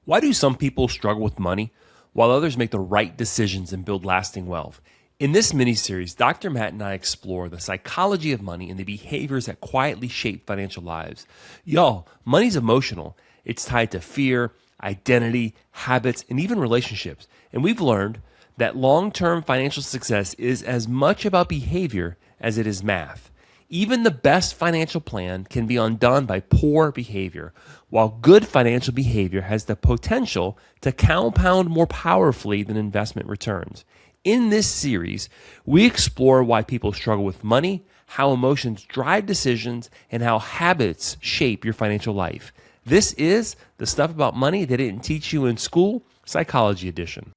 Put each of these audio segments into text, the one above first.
Why do some people struggle with money while others make the right decisions and build lasting wealth? In this mini-series, Dr. Matt and I explore the psychology of money and the behaviors that quietly shape financial lives. Y'all, money's emotional. It's tied to fear, identity, habits, and even relationships. And we've learned that long-term financial success is as much about behavior as it is math. Even the best financial plan can be undone by poor behavior, while good financial behavior has the potential to compound more powerfully than investment returns. In this series, we explore why people struggle with money, how emotions drive decisions, and how habits shape your financial life. This is the Stuff About Money They Didn't Teach You in School, Psychology Edition.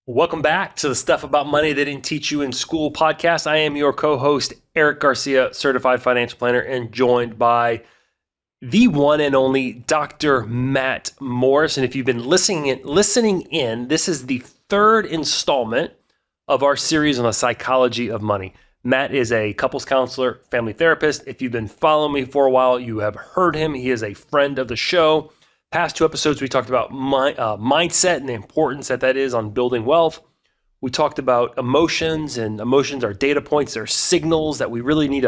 Welcome back to the Stuff About Money They Didn't Teach You in School podcast. I am your co-host, Erik Garcia, certified financial planner, and joined by the one and only Dr. Matt Morris. And if you've been listening in, this is the third installment of our series on the psychology of money. Matt is a couples counselor, family therapist. If you've been following me for a while, you have heard him. He is a friend of the show. Past two episodes, we talked about mindset and the importance that is on building wealth. We talked about emotions, and emotions are data points. They're signals that we really need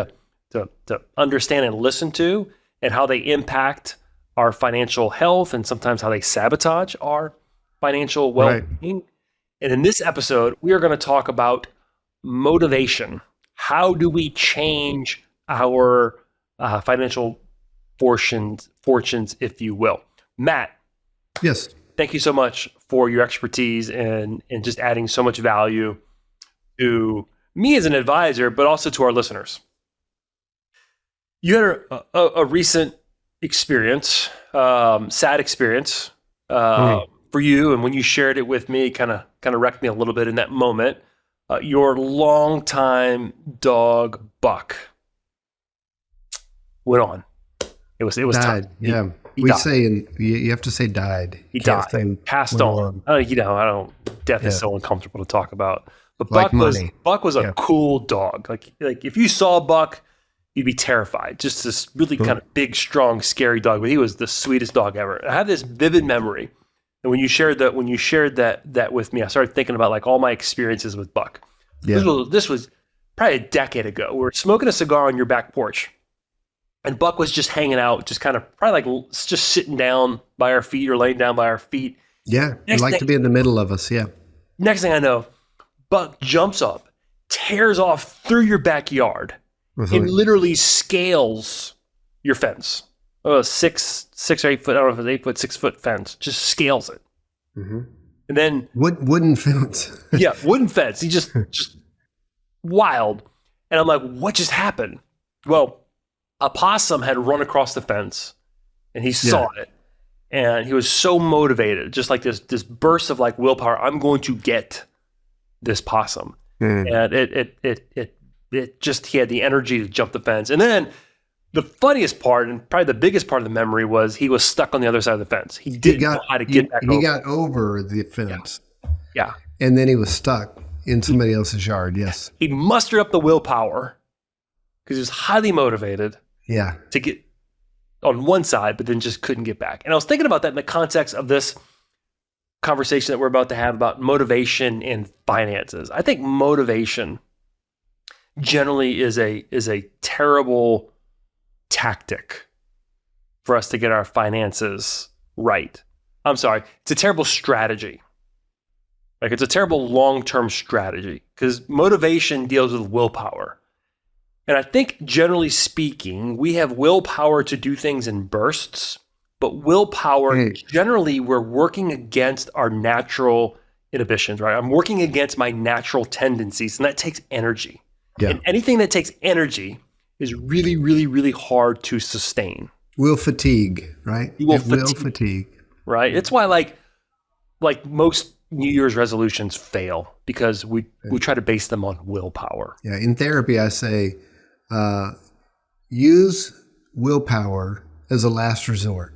to understand and listen to, and how they impact our financial health and sometimes how they sabotage our financial well-being. Right. And in this episode, we are going to talk about motivation. How do we change our financial fortunes, if you will? Matt. Yes. Thank you so much for your expertise and just adding so much value to me as an advisor, but also to our listeners. You had a recent experience, sad experience for you, and when you shared it with me, kind of wrecked me a little bit in that moment. Your longtime dog Buck went on. It was died. Tough. Yeah. He we died. say, you have to say dead. He died. Passed on. I don't. Death is so uncomfortable to talk about. But like Buck was a cool dog. Like if you saw Buck, you'd be terrified. Just this really kind of big, strong, scary dog. But he was the sweetest dog ever. I have this vivid memory. And when you shared that with me, I started thinking about like all my experiences with Buck. Yeah. This was probably a decade ago. We were smoking a cigar on your back porch. And Buck was just hanging out, just kind of probably like just sitting down by our feet or laying down by our feet. Yeah, he liked to be in the middle of us, yeah. Next thing I know, Buck jumps up, tears off through your backyard, and literally scales your fence. 6 or 8 foot, I don't know if it's 8 foot, 6 foot fence, just scales it. Mm-hmm. And then wooden fence. Yeah, wooden fence. He just wild. And I'm like, what just happened? Well, a possum had run across the fence and he saw it, and he was so motivated, just like this burst of like willpower. I'm going to get this possum. And it just, he had the energy to jump the fence. And then the funniest part, and probably the biggest part of the memory, was he was stuck on the other side of the fence. He didn't know how to get back over. He got over the fence. Yeah. And then he was stuck in somebody else's yard. Yes. He mustered up the willpower because he was highly motivated. Yeah. To get on one side, but then just couldn't get back. And I was thinking about that in the context of this conversation that we're about to have about motivation and finances. I think motivation generally is a terrible tactic for us to get our finances right. I'm sorry. It's a terrible strategy. Like, it's a terrible long-term strategy because motivation deals with willpower. And I think, generally speaking, we have willpower to do things in bursts, but willpower, generally, we're working against our natural inhibitions, right? I'm working against my natural tendencies, and that takes energy. Yeah. And anything that takes energy is really, really, really hard to sustain. Will fatigue, right? Will fatigue. Right? It's why, like most New Year's resolutions fail, because we try to base them on willpower. Yeah. In therapy, I say, use willpower as a last resort.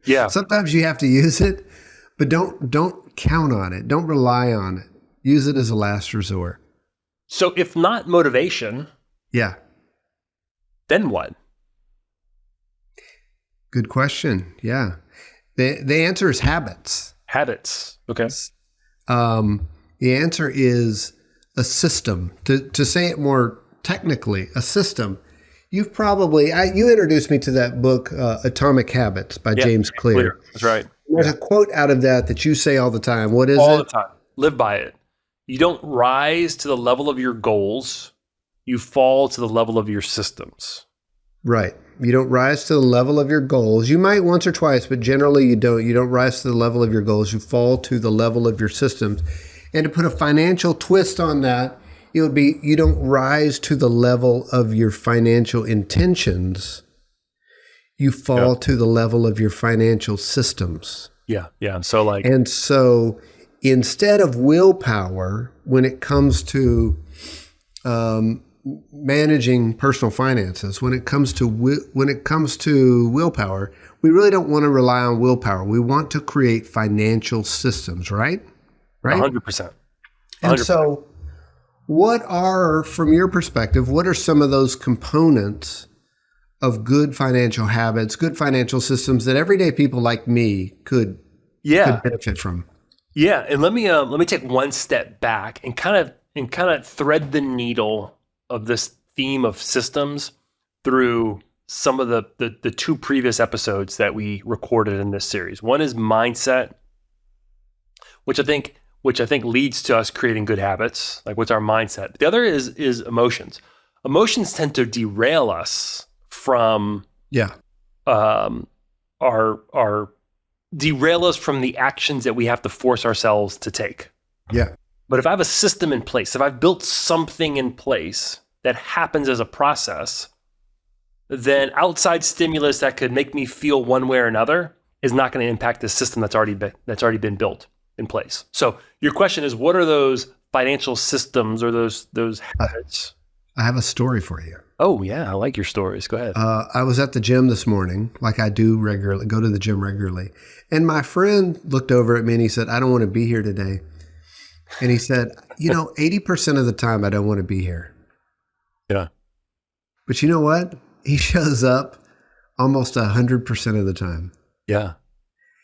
Yeah. Sometimes you have to use it, but don't count on it. Don't rely on it. Use it as a last resort. So if not motivation, then what? Good question. Yeah. The answer is habits. Habits. Okay. The answer is a system. To say it more technically, a system. You've probably, you introduced me to that book, Atomic Habits by James Clear. That's right. There's a quote out of that you say all the time. What is it? All the time. Live by it. You don't rise to the level of your goals. You fall to the level of your systems. Right. You don't rise to the level of your goals. You might once or twice, but generally you don't. You don't rise to the level of your goals. You fall to the level of your systems. And to put a financial twist on that, it would be you don't rise to the level of your financial intentions. You fall to the level of your financial systems. Yeah. So instead of willpower, when it comes to managing personal finances, when it comes to willpower, we really don't want to rely on willpower. We want to create financial systems, right? 100%. And so from your perspective, what are some of those components of good financial habits, good financial systems that everyday people like me could benefit from? Yeah, and let me take one step back and kind of thread the needle of this theme of systems through some of the two previous episodes that we recorded in this series. One is mindset, which I think leads to us creating good habits. Like, what's our mindset? The other is emotions. Emotions tend to derail us from derail us from the actions that we have to force ourselves to take. Yeah. But if I have a system in place, if I've built something in place that happens as a process, then outside stimulus that could make me feel one way or another is not going to impact the system that's already been built in place. So your question is, what are those financial systems or those habits? I have a story for you. Oh yeah, I like your stories. Go ahead. I was at the gym this morning, like I do regularly, go to the gym regularly. And my friend looked over at me and he said, I don't want to be here today. And he said, 80% of the time I don't want to be here. Yeah. But you know what? He shows up almost 100% of the time. Yeah.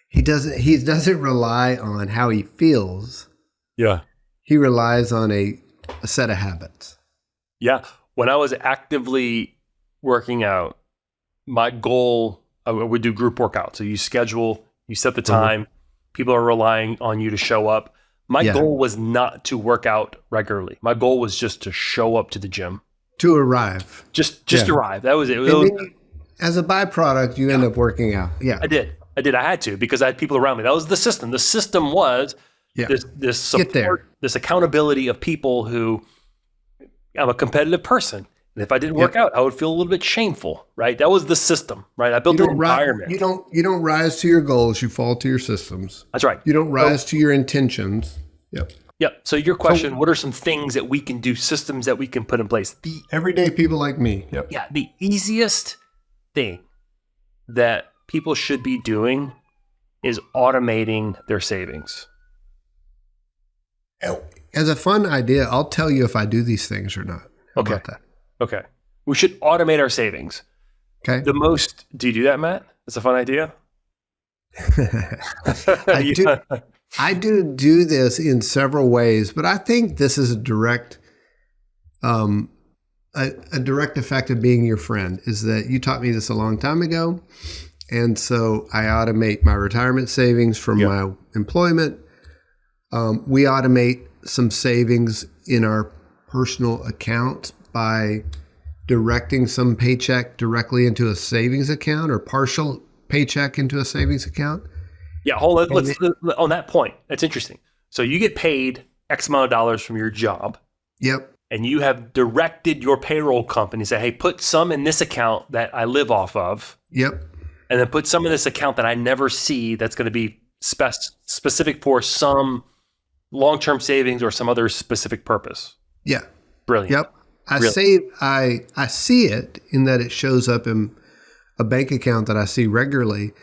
He doesn't rely on how he feels. Yeah. He relies on a set of habits. Yeah. When I was actively working out, my goal, I would do group workout. So you schedule, you set the time, people are relying on you to show up. My goal was not to work out regularly. My goal was just to show up to the gym. To arrive. Just arrive. That was it. As a byproduct, you end up working out. Yeah. I did. I had to, because I had people around me. That was the system. The system was this support, this accountability of people who, I'm a competitive person. And if I didn't work out, I would feel a little bit shameful, right? That was the system, right? I built an environment. You don't rise to your goals. You fall to your systems. That's right. You don't rise to your intentions. Yep. Yep. So your question, what are some things that we can do, systems that we can put in place? The everyday people like me. Yep. Yeah. The easiest thing that people should be doing is automating their savings. As a fun idea, I'll tell you if I do these things or not. How about that? Okay. We should automate our savings. Okay. Do you do that, Matt? That's a fun idea. I do this in several ways, but I think this is a direct effect of being your friend, is that you taught me this a long time ago. And so I automate my retirement savings from my employment. We automate some savings in our personal account by directing some paycheck directly into a savings account, or partial paycheck into a savings account. Yeah, let's on that point. That's interesting. So you get paid X amount of dollars from your job. Yep. And you have directed your payroll company, say, hey, put some in this account that I live off of. Yep. And then put some in this account that I never see, that's going to be specific for some long-term savings or some other specific purpose. Yeah. Brilliant. Yep. I see it in that it shows up in a bank account that I see regularly,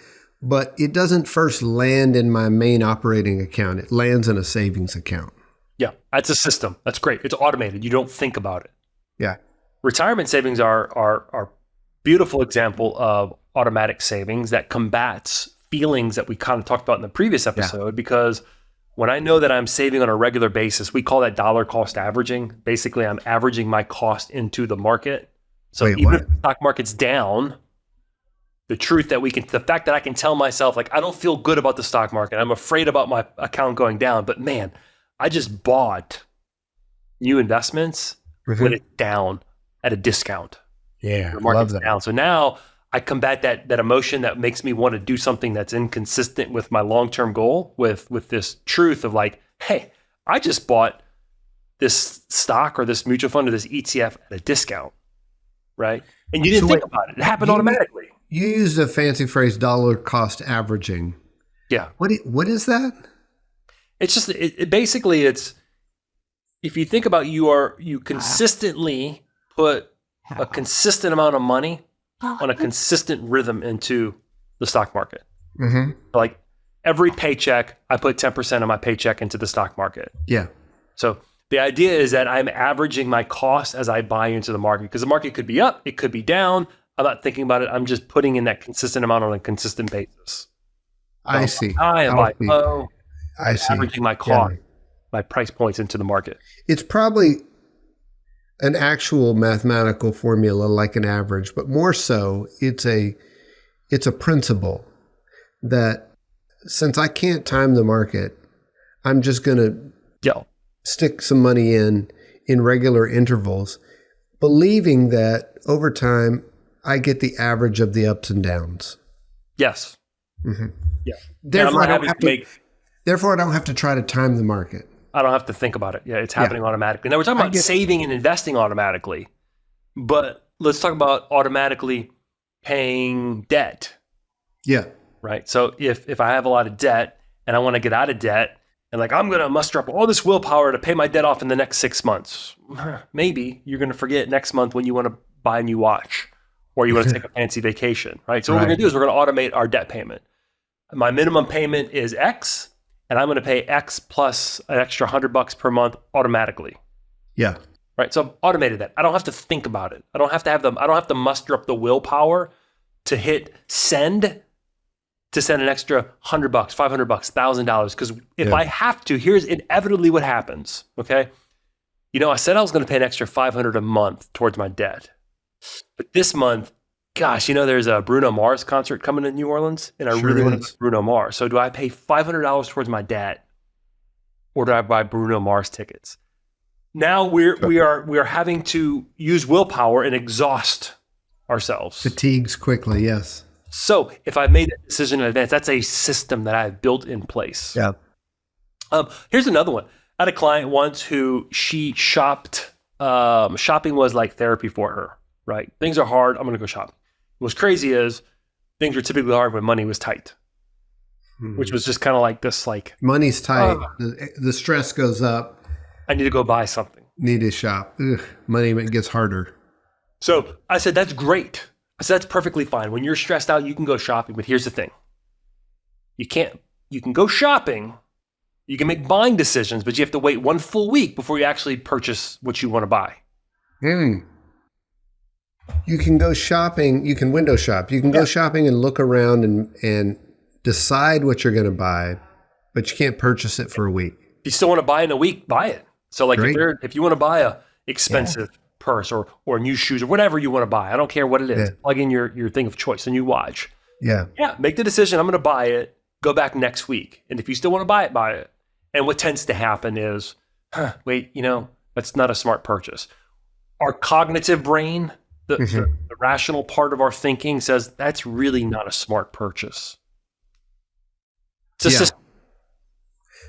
but it doesn't first land in my main operating account. It lands in a savings account. Yeah. That's a system. That's great. It's automated. You don't think about it. Yeah. Retirement savings are beautiful example of automatic savings that combats feelings that we kind of talked about in the previous episode, because when I know that I'm saving on a regular basis, we call that dollar cost averaging. Basically, I'm averaging my cost into the market. So if the stock market's down, the fact that I can tell myself, like, I don't feel good about the stock market. I'm afraid about my account going down, but man, I just bought new investments when it's down at a discount. Yeah, the market's down. So now I combat that emotion that makes me want to do something that's inconsistent with my long-term goal with this truth of like, hey, I just bought this stock or this mutual fund or this ETF at a discount, right? And you didn't think about it. It happened automatically. You used a fancy phrase, dollar cost averaging. Yeah. What is that? It's just, basically it's, if you think about you consistently put a consistent amount of money on a consistent rhythm into the stock market. Like every paycheck, I put 10% of my paycheck into the stock market. Yeah. So the idea is that I'm averaging my cost as I buy into the market, because the market could be up, it could be down. I'm not thinking about it. I'm just putting in that consistent amount on a consistent basis. I see. I see. Averaging my cost, my price points into the market. It's probably an actual mathematical formula like an average, but more so it's a principle that since I can't time the market, I'm just going to stick some money in regular intervals, believing that over time I get the average of the ups and downs. Yes. Yeah. Therefore, I don't have to try to time the market. I don't have to think about it. Yeah, it's happening automatically. Now we're talking about saving and investing automatically, but let's talk about automatically paying debt. Yeah. Right. So if I have a lot of debt and I want to get out of debt and like, I'm going to muster up all this willpower to pay my debt off in the next 6 months, maybe you're going to forget next month when you want to buy a new watch or you want to take a fancy vacation. Right. So what we're going to do is we're going to automate our debt payment. My minimum payment is X. And I'm going to pay X plus an extra $100 per month automatically. Yeah. Right. So I've automated that. I don't have to think about it. I don't have to muster up the willpower to hit send to send an extra $100, $500, $1,000. Because if I have to, here's inevitably what happens. Okay. I said I was going to pay an extra $500 a month towards my debt, but this month, gosh, there's a Bruno Mars concert coming to New Orleans, and I really want to go to Bruno Mars. So do I pay $500 towards my debt, or do I buy Bruno Mars tickets? Now we are having to use willpower and exhaust ourselves. Fatigues quickly, yes. So if I've made that decision in advance, that's a system that I've built in place. Yeah. Here's another one. I had a client once who she shopped. Shopping was like therapy for her. Right? Things are hard. I'm going to go shopping. What's crazy is things were typically hard when money was tight, which was just kind of like this, like money's tight. The stress goes up. I need to go buy something. Need to shop. Money gets harder. So I said, that's great. I said, that's perfectly fine. When you're stressed out, you can go shopping. But here's the thing. You can go shopping. You can make buying decisions, but you have to wait 1 full week before you actually purchase what you want to buy. You can go shopping. You can window shop. You can go shopping and look around and decide what you're going to buy, but you can't purchase it for a week. If you still want to buy in a week, buy it. So like if you want to buy a expensive purse or new shoes or whatever you want to buy, I don't care what it is. Plug in your thing of choice, a new watch. Yeah. Make the decision. I'm going to buy it. Go back next week. And if you still want to buy it. And what tends to happen is, wait, that's not a smart purchase. Our cognitive brain, the rational part of our thinking says that's really not a smart purchase. It's a system.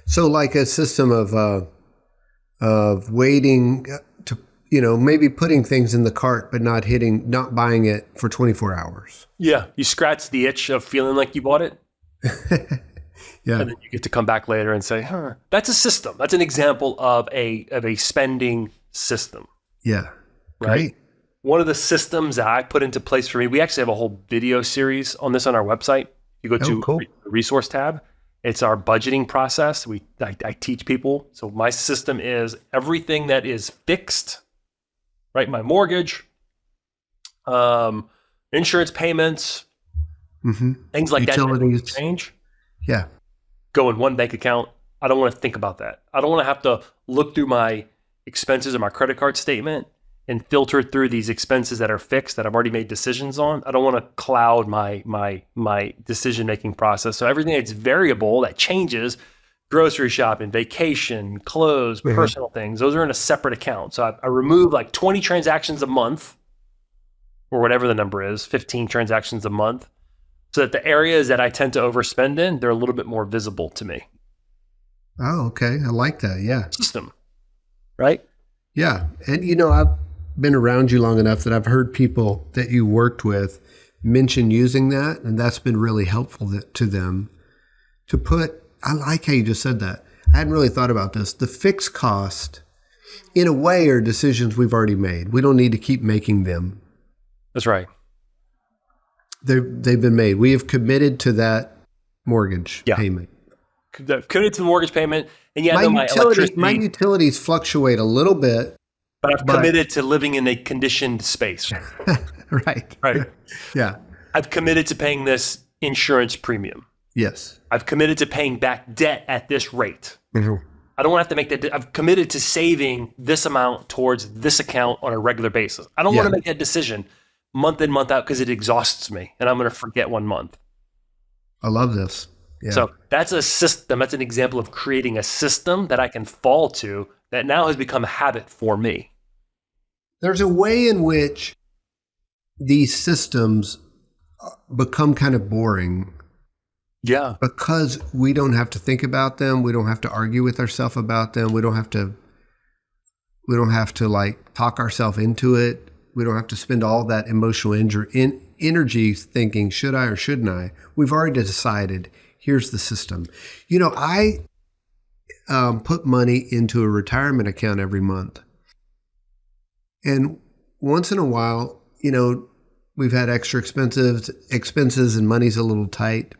So like a system of waiting to, maybe putting things in the cart, but not buying it for 24 hours. Yeah. You scratch the itch of feeling like you bought it. Yeah. And then you get to come back later and say, that's a system. That's an example of a spending system. Yeah. Right. Great. One of the systems that I put into place for me, we actually have a whole video series on this on our website. You go to the resource tab. It's our budgeting process. I teach people. So my system is everything that is fixed, right? My mortgage, insurance payments, Things like that Utilities. change. Yeah. Go in one bank account. I don't want to think about that. I don't want to have to look through my expenses or my credit card statement and filter through these expenses that are fixed that I've already made decisions on. I don't want to cloud my decision-making process. So everything that's variable, that changes, grocery shopping, vacation, clothes, personal things, those are in a separate account. So I remove like 20 transactions a month or whatever the number is, 15 transactions a month, so that the areas that I tend to overspend in, they're a little bit more visible to me. Oh, okay. I like that. Yeah. System, right? Yeah. And, I've been around you long enough that I've heard people that you worked with mention using that. And that's been really helpful to them to put, I like how you just said that. I hadn't really thought about this. The fixed cost, in a way, are decisions we've already made. We don't need to keep making them. That's right. They've been made. We have committed to that mortgage payment. Committed to the mortgage payment. And my utilities fluctuate a little bit. But I've committed to living in a conditioned space. Right. Yeah. I've committed to paying this insurance premium. Yes. I've committed to paying back debt at this rate. Mm-hmm. I don't want to have to make that. I've committed to saving this amount towards this account on a regular basis. I don't want to make that decision month in, month out because it exhausts me and I'm going to forget 1 month. I love this. Yeah. So that's a system. That's an example of creating a system that I can fall to that now has become a habit for me. There's a way in which these systems become kind of boring. Yeah. Because we don't have to think about them. We don't have to argue with ourselves about them. We don't have to like talk ourselves into it. We don't have to spend all that emotional energy thinking, should I or shouldn't I? We've already decided, here's the system. I put money into a retirement account every month. And once in a while, we've had extra expenses and money's a little tight.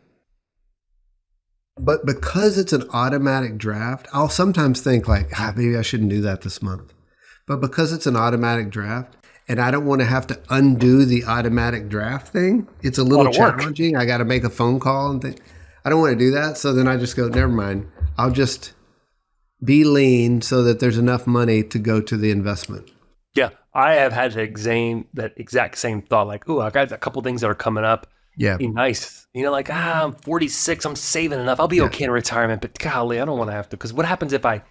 But because it's an automatic draft, I'll sometimes think like, maybe I shouldn't do that this month. But because it's an automatic draft and I don't want to have to undo the automatic draft thing, it's a little challenging. I got to make a phone call and think, I don't want to do that. So then I just go, never mind. I'll just be lean so that there's enough money to go to the investment. Yeah, I have had that exact same thought. Like, I got a couple things that are coming up. Yeah, be nice. I'm 46. I'm saving enough. I'll be okay in retirement. But golly, I don't want to have to. Because what happens if I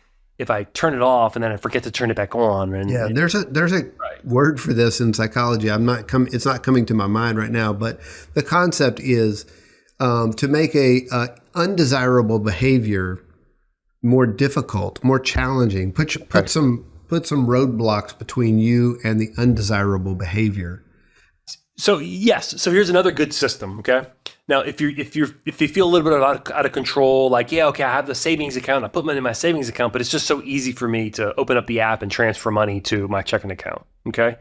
turn it off and then I forget to turn it back on? There's a word for this in psychology. It's not coming to my mind right now. But the concept is to make a undesirable behavior more difficult, more challenging. Put some roadblocks between you and the undesirable behavior. So yes. So here's another good system. Okay. Now, if you feel a little bit out of control, like, I have the savings account. I put money in my savings account, but it's just so easy for me to open up the app and transfer money to my checking account. Okay.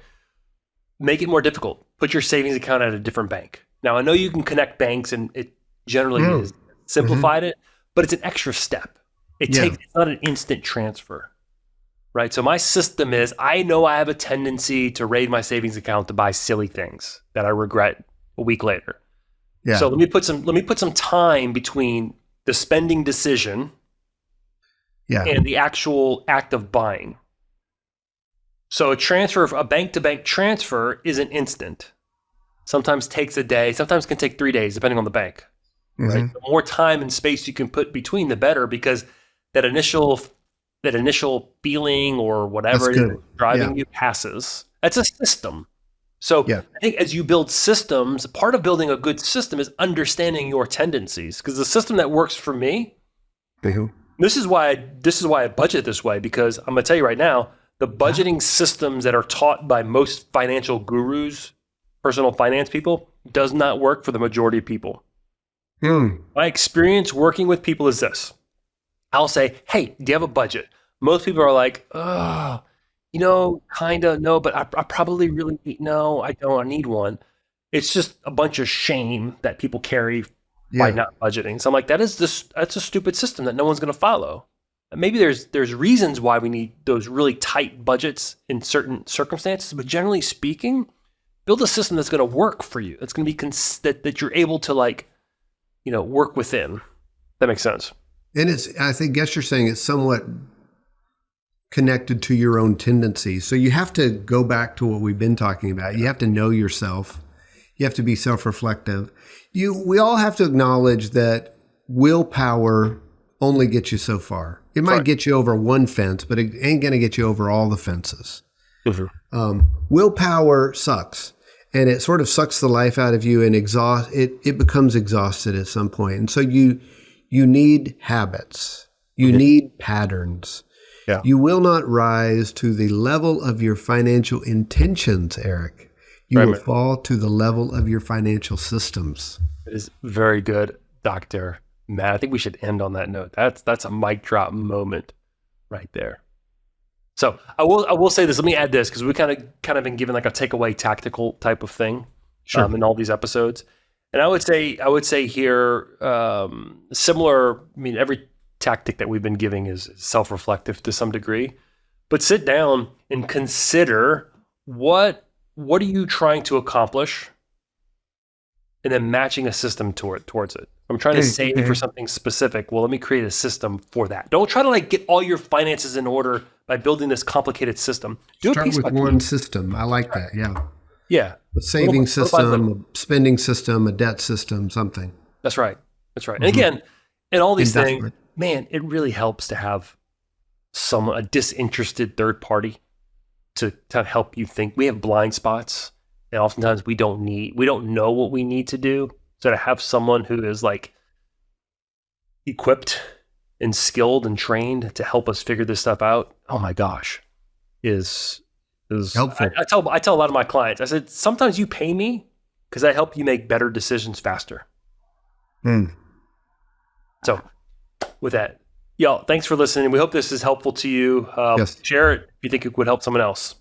Make it more difficult. Put your savings account at a different bank. Now, I know you can connect banks and it generally is simplified it, but it's an extra step. It's not an instant transfer. Right. So my system is, I know I have a tendency to raid my savings account to buy silly things that I regret a week later. Yeah. So let me put some time between the spending decision and the actual act of buying. So a bank to bank transfer isn't instant. Sometimes takes a day, sometimes can take 3 days, depending on the bank. Right. The more time and space you can put between, the better, because that initial feeling or whatever it is driving you passes. That's a system. So I think as you build systems, part of building a good system is understanding your tendencies. Because the system that works for me, this is why I budget this way, because I'm going to tell you right now, the budgeting systems that are taught by most financial gurus, personal finance people, does not work for the majority of people. My experience working with people is this. I'll say, hey, do you have a budget? Most people are like, kind of, no, but I probably really need, no, I don't, I need one. It's just a bunch of shame that people carry by not budgeting. So I'm like, that's a stupid system that no one's going to follow. And maybe there's reasons why we need those really tight budgets in certain circumstances, but generally speaking, build a system that's going to work for you. It's going to be that you're able to like, work within. That makes sense. And I guess you're saying it's somewhat connected to your own tendencies. So you have to go back to what we've been talking about. You have to know yourself. You have to be self-reflective. We all have to acknowledge that willpower only gets you so far. It might get you over one fence, but it ain't going to get you over all the fences. Mm-hmm. Willpower sucks, and it sort of sucks the life out of you and it becomes exhausted at some point. And so you need habits. You need patterns. Yeah. You will not rise to the level of your financial intentions, Erik. You will fall to the level of your financial systems. It is very good, Dr. Matt. I think we should end on that note. That's a mic drop moment right there. So I will say this. Let me add this, because we kind of been given like a takeaway tactical type of thing in all these episodes. And I would say here, similar. I mean, every tactic that we've been giving is self-reflective to some degree, but sit down and consider what are you trying to accomplish, and then matching a system towards it. I'm trying to save for something specific. Well, let me create a system for that. Don't try to like get all your finances in order by building this complicated system. Start with one system. I like that. Yeah. Yeah. A saving system, a spending system, a debt system, something. That's right. And again, in all these things, man, it really helps to have a disinterested third party to help you think. We have blind spots, and oftentimes we don't know what we need to do. So to have someone who is like equipped and skilled and trained to help us figure this stuff out, oh my gosh, is helpful. I tell a lot of my clients, I said, sometimes you pay me because I help you make better decisions faster. So with that, y'all, thanks for listening. We hope this is helpful to you. Yes. Share it if you think it would help someone else.